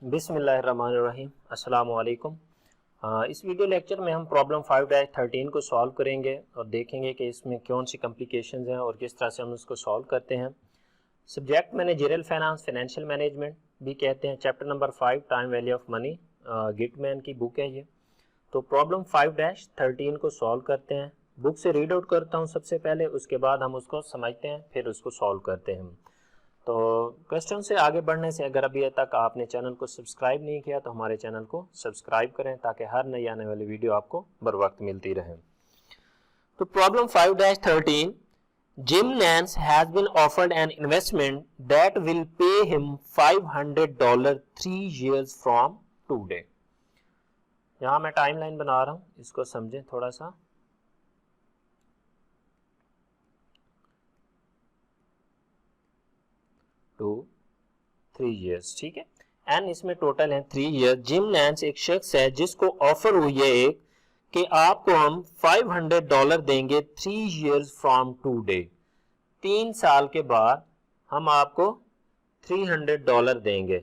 बिस्मिल्लाहिर्रहमानिर्रहीम। अस्सलाम वालेकुम। इस वीडियो लेक्चर में हम प्रॉब्लम 5-13 को सॉल्व करेंगे और देखेंगे कि इसमें कौन सी कॉम्प्लिकेशंस हैं और किस तरह से हम उसको सॉल्व करते हैं। Subject managerial finance, financial management भी कहते हैं। Chapter number 5 time value of money, Gitman की बुक है ये। तो प्रॉब्लम 5-13 को सॉल्व करते हैं। बुक से रीड आउट करता हूँ सबसे पहले, उसके बाद हम उसको समझते हैं, फिर उसको सॉल्व करते हैं। तो क्वेश्चन से आगे बढ़ने से अगर अभी तक आपने चैनल को सब्सक्राइब नहीं किया तो हमारे चैनल को सब्सक्राइब करें ताकि हर नई आने वाली वीडियो आपको बर वक्त मिलती रहे। तो problem 5-13, Jim Nance has been offered an investment that will pay him $500 3 years from today. यहां मैं टाइमलाइन बना रहा हूं, इसको समझें थोड़ा सा। टू 3 years, ठीक है। एन इसमें टोटल है 3 years। जिम नैंस एक शख्स है जिसको ऑफर हुई है एक कि आपको हम $500 देंगे 3 years फ्रॉम टुडे। 3 साल के बाद हम आपको $300 देंगे।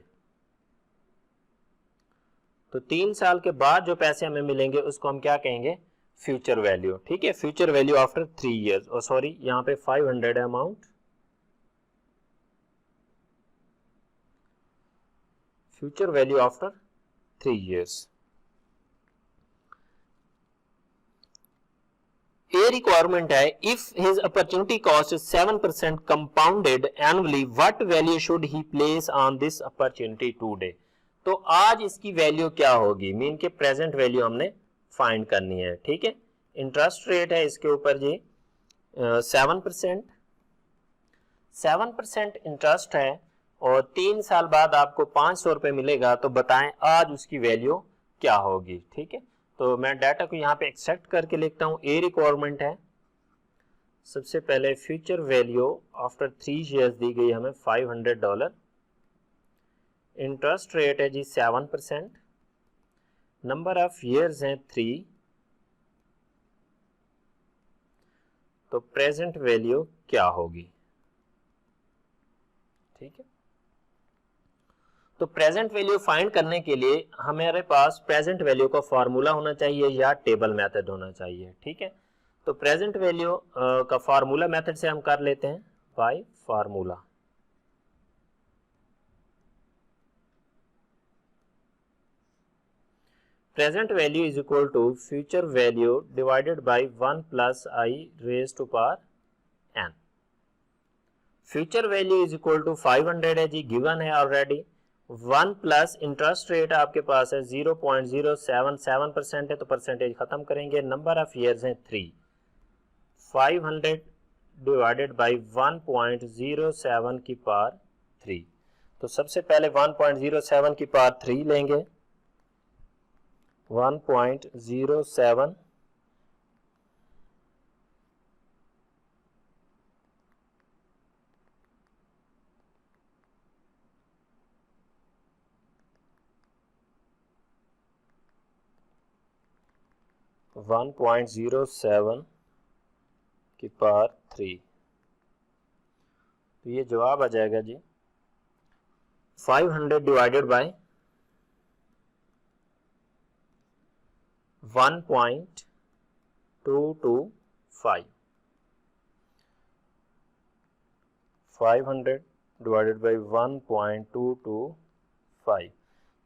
तो 3 साल के बाद जो पैसे हमें मिलेंगे उसको हम क्या कहेंगे? फ्यूचर वैल्यू, ठीक है। Future value after 3 years। और सॉरी, यहाँ पे 500 है amount. Future value after 3 years। A requirement है, if his opportunity cost is 7% compounded annually, what value should he place on this opportunity today? तो आज इसकी वैल्यू क्या होगी? मीन के प्रेजेंट वैल्यू हमने फाइंड करनी है, ठीक है। इंटरेस्ट रेट है इसके ऊपर जी 7% इंटरेस्ट है और 3 साल बाद आपको 500 रुपए मिलेगा। तो बताएं आज उसकी वैल्यू क्या होगी, ठीक है। तो मैं डाटा को यहाँ पे एक्सट्रैक्ट करके लिखता हूँ। ए रिक्वायरमेंट है, सबसे पहले फ्यूचर वैल्यू आफ्टर 3 years दी गई हमें $500। इंटरेस्ट रेट है जी 7%, नंबर ऑफ ईयर्स हैं 3। तो प्रेजेंट वैल्यू क्या होगी, ठीक है। तो प्रेजेंट वैल्यू फाइंड करने के लिए हमारे पास प्रेजेंट वैल्यू का फार्मूला होना चाहिए या टेबल मेथड होना चाहिए, ठीक है। तो प्रेजेंट वैल्यू का फार्मूला मेथड से हम कर लेते हैं by formula. Present value is equal to future value divided by 1 + i raise to power n। Future value is equal to 500 है जी, गिवन है ऑलरेडी। 1 प्लस इंटरेस्ट रेट आपके पास है 0.077% है, तो परसेंटेज खत्म करेंगे। नंबर ऑफ ईयर्स हैं 3। 500 डिवाइडेड बाय 1.07 की पावर 3। तो सबसे पहले 1.07 की पावर 3 लेंगे। 1.07 1.07 की पावर 3। तो ये जवाब आ जाएगा जी 500 डिवाइडेड बाय 1.225। 500 divided by 1.225।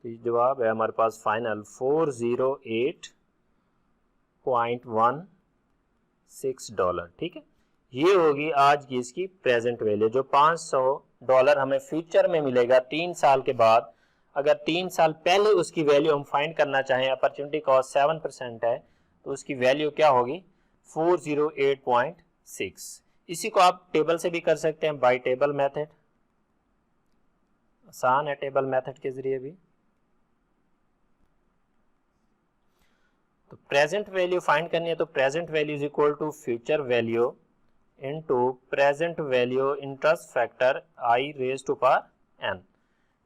तो ये जवाब है हमारे पास फाइनल $408.16, ठीक है। ये होगी आज की इसकी प्रेजेंट वैल्यू। जो $500 हमें फ्यूचर में मिलेगा 3 साल के बाद, अगर 3 साल पहले उसकी वैल्यू हम फाइंड करना चाहें, अपॉर्चुनिटी कॉस्ट 7% है, तो उसकी वैल्यू क्या होगी? 408.6। इसी को आप टेबल से भी कर सकते हैं, बाय टेबल मेथड। आसान है टेबल मेथड के जरिए भी। तो प्रेजेंट वैल्यू फाइंड करनी है, तो present value is equal to future value into present value interest factor i raise to power n।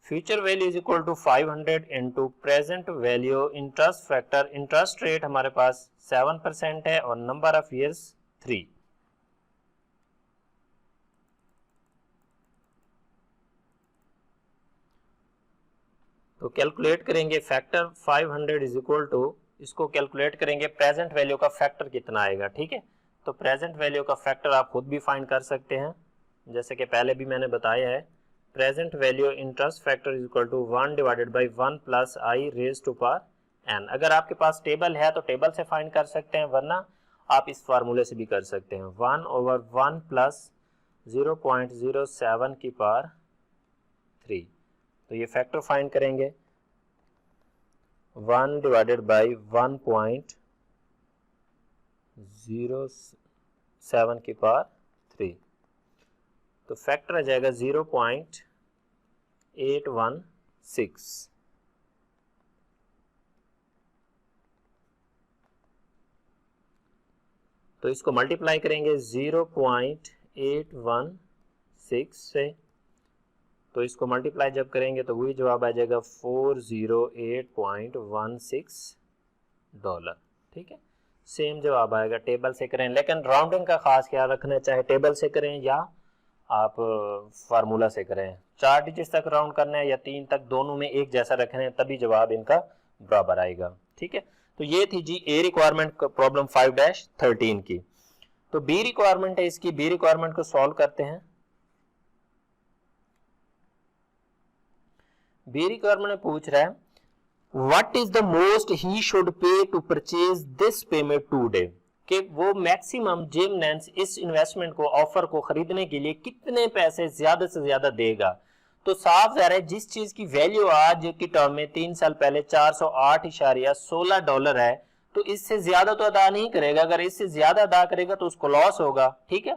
Future value is equal to 500 into present value interest factor. Interest rate हमारे पास 7% है और number of years 3। तो calculate करेंगे factor 500 is equal to, इसको calculate करेंगे present value का factor कितना आएगा, ठीक है। तो प्रेजेंट वैल्यू का फैक्टर आप खुद भी फाइंड कर सकते हैं, जैसे कि पहले भी मैंने बताया है। Present value interest factor is equal to 1 divided by 1 plus i raise to power n. अगर आपके पास टेबल है तो टेबल से फाइंड कर सकते हैं, वरना आप इस फार्मूले से भी कर सकते हैं। 1/1 प्लस 0.07 की पावर 3। तो ये फैक्टर फाइंड करेंगे 1 डिवाइडेड बाई 1.07 की पावर 3, तो फैक्टर आ जाएगा 0.816। तो इसको मल्टीप्लाई करेंगे 0.816 से, तो इसको मल्टीप्लाई जब करेंगे तो वही जवाब आ जाएगा $408.16, ठीक है। सेम जवाब आएगा, टेबल से करें, लेकिन राउंडिंग का खास ख्याल रखना, चाहे टेबल से करें या आप फार्मूला से करें। 4 डिजिट तक राउंड करना है या 3 तक, दोनों में एक जैसा रखना है, तभी जवाब इनका बराबर आएगा, ठीक है। तो ये थी जी ए रिक्वायरमेंट प्रॉब्लम 5-13 की। तो बी रिक्वायरमेंट है इसकी, बी रिक्वायरमेंट को सॉल्व करते हैं। बी रिक्वायरमेंट में पूछ रहा है what is the most he should pay to purchase this payment today, कि वो मैक्सिमम जिम नैंस इस इन्वेस्टमेंट को, ऑफर को खरीदने के लिए कितने पैसे ज्यादा से ज्यादा देगा। तो साफ ज़ाहिर है जिस चीज की वैल्यू आज की टर्म में 3 साल पहले $408.16 है, तो इससे ज्यादा तो अदा नहीं करेगा। अगर इससे ज्यादा अदा करेगा तो उसको लॉस होगा, ठीक है।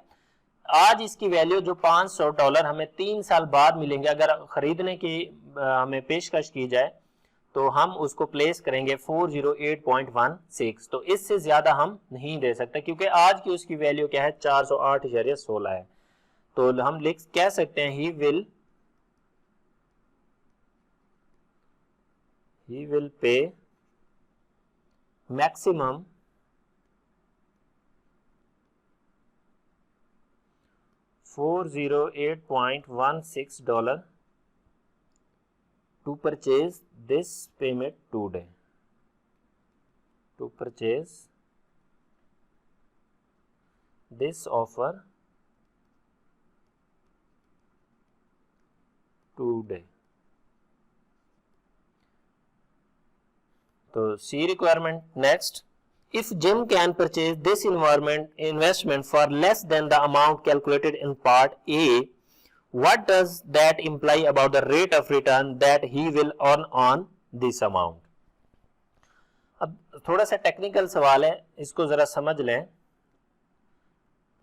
आज इसकी वैल्यू जो $500 हमें 3 साल बाद मिलेंगे, अगर खरीदने की हमें पेशकश की जाए, तो हम उसको प्लेस करेंगे 408.16। तो इससे ज्यादा हम नहीं दे सकते, क्योंकि आज की उसकी वैल्यू क्या है, 408.16 है। तो हम कह सकते हैं he will pay maximum $408.16 to purchase this payment today, to purchase this offer today। तो see requirement next, if Jim can purchase this investment for less than the amount calculated in part A, what does that imply about the rate of return that he will earn on this amount। अब थोड़ा सा technical सवाल है, इसको जरा समझ लें।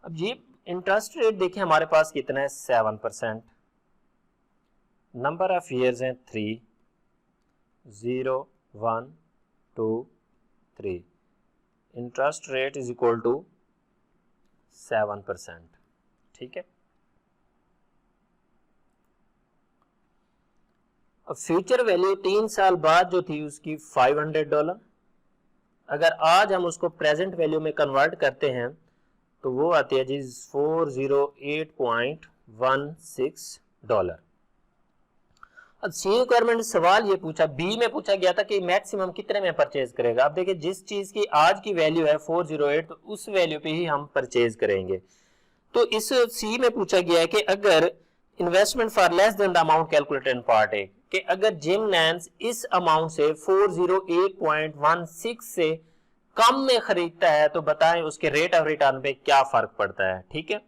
अब ये इंटरेस्ट रेट देखिए हमारे पास कितना है, 7%। नंबर ऑफ ईयर्स हैं 3, 0, 1, 2, 3। Interest rate is equal to 7%, ठीक है। अब फ्यूचर वैल्यू 3 साल बाद जो थी उसकी $500, अगर आज हम उसको प्रेजेंट वैल्यू में कन्वर्ट करते हैं तो वो आती है जी $408.16। अब सी रिक्वायरमेंट सवाल ये पूछा, बी में पूछा गया था कि मैक्सिमम कितने में परचेज करेगा। अब देखिए जिस चीज की आज की वैल्यू है 408, तो उस वैल्यू पे ही हम परचेज करेंगे। तो इस सी में पूछा गया है कि अगर investment for less than the amount calculated in part A, कि अगर जिम नैंस इस अमाउंट से 408.16 से कम में खरीदता है तो बताएं उसके रेट ऑफ रिटर्न पे क्या फर्क पड़ता है, ठीक है।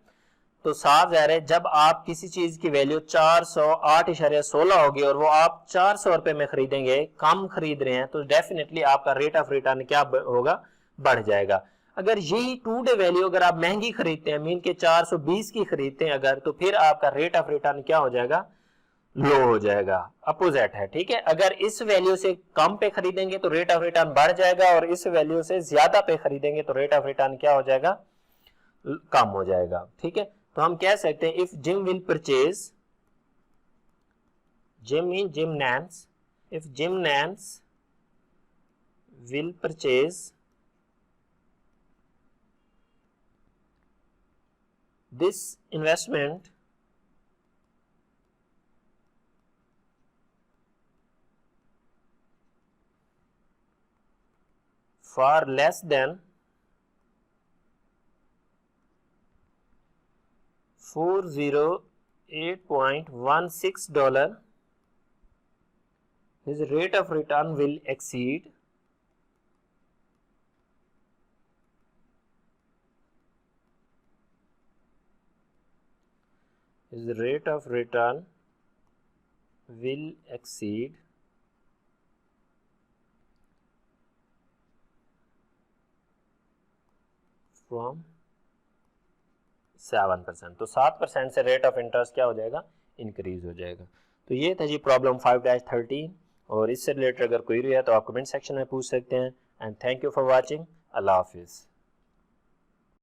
तो साफ ज़ाहिर है जब आप किसी चीज की वैल्यू 408.16 होगी और वो आप 400 रुपए में खरीदेंगे, कम खरीद रहे हैं, तो डेफिनेटली आपका रेट ऑफ रिटर्न क्या होगा, बढ़ जाएगा। अगर यही टू डे वैल्यू अगर आप महंगी खरीदते हैं, मीन के 420 की खरीदते हैं अगर, तो फिर आपका रेट ऑफ रिटर्न क्या हो जाएगा, लो हो जाएगा, अपोजिट है, ठीक है। अगर इस वैल्यू से कम पे खरीदेंगे तो रेट ऑफ रिटर्न बढ़ जाएगा, और इस वैल्यू से ज्यादा पे खरीदेंगे तो रेट ऑफ रिटर्न क्या हो जाएगा, कम हो जाएगा, ठीक है। तो हम कह सकते हैं if Jim will purchase, Jim mean Jim Nance, if Jim Nance will purchase this investment, for less than $408.16, his rate of return will exceed from 7%। तो 7% से रेट ऑफ इंटरेस्ट क्या हो जाएगा, इंक्रीज हो जाएगा। तो ये था जी प्रॉब्लम 5-13, और इससे रिलेटेड अगर कोई भी है तो आप कमेंट सेक्शन में पूछ सकते हैं। And thank you for watching. अल्लाह हाफिज़।